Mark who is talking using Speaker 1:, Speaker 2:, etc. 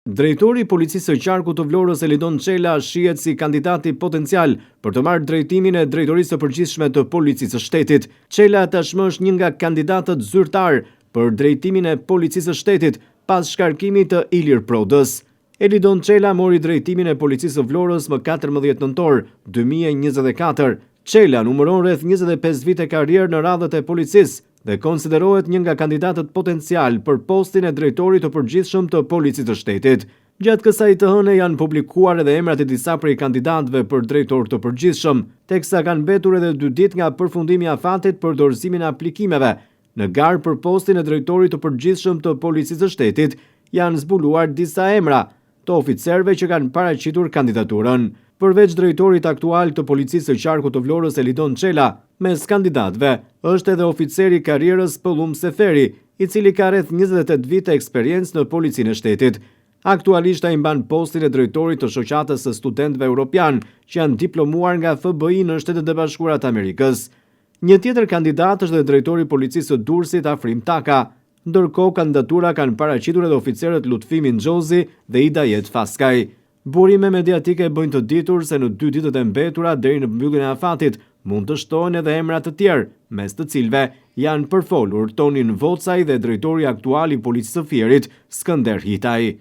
Speaker 1: Drejtori i Policisë së Qarkut të Vlorës Elidon Çela shihet si kandidati potencial për të marrë drejtimin e Drejtorisë së Përgjithshme të Policisë së Shtetit. Çela tashmë është një nga kandidatët zyrtar për drejtimin e Policisë së Shtetit pas shkarkimit të Ilir Prodës. Elidon Çela mori drejtimin e Policisë së Vlorës më 14 nëntor 2024. Çela numëron rreth 25 vite karrierë në radhët e policisë dhe konsiderohet një nga kandidatët potencial për postin e drejtorit të përgjithshëm të Policisë së Shtetit. Gjatë kësaj të hëne janë publikuar edhe emrat e disa prej kandidatëve për drejtor të përgjithshëm, teksa kanë mbetur edhe 2 ditë nga përfundimi i afatit për dorëzimin e aplikimeve. Në garë për postin e drejtorit të përgjithshëm të Policisë së Shtetit janë zbuluar disa emra të oficerëve që kanë paraqitur kandidaturën. Përveç drejtorit aktual të Policisë së Qarkut të Vlorës Elidon Çela, mes kandidatëve është edhe oficeri i karrierës Pëllum Seferi, i cili ka rreth 28 vite eksperiencë në Policinë e Shtetit. Aktualisht ai mban postin e drejtorit të shoqatës së studentëve europian, që janë diplomuar nga FBI në Shtetet e Bashkuara të Amerikës. Një tjetër kandidat është edhe drejtori i Policisë së Durrësit Afrim Taka, ndërkohë kandidatura kanë paraqitur edhe oficerët Lutfi Minxhozi dhe Idajet Faskaj. Burime mediatike bëjnë të ditur se në 2 ditët e mbetura deri në mbylljen e afatit mund të shtohen edhe emra të tjerë, mes të cilëve janë përfolur Tonin Vocaj dhe drejtori aktual i Policisë së Fierit, Skënder Hitaj.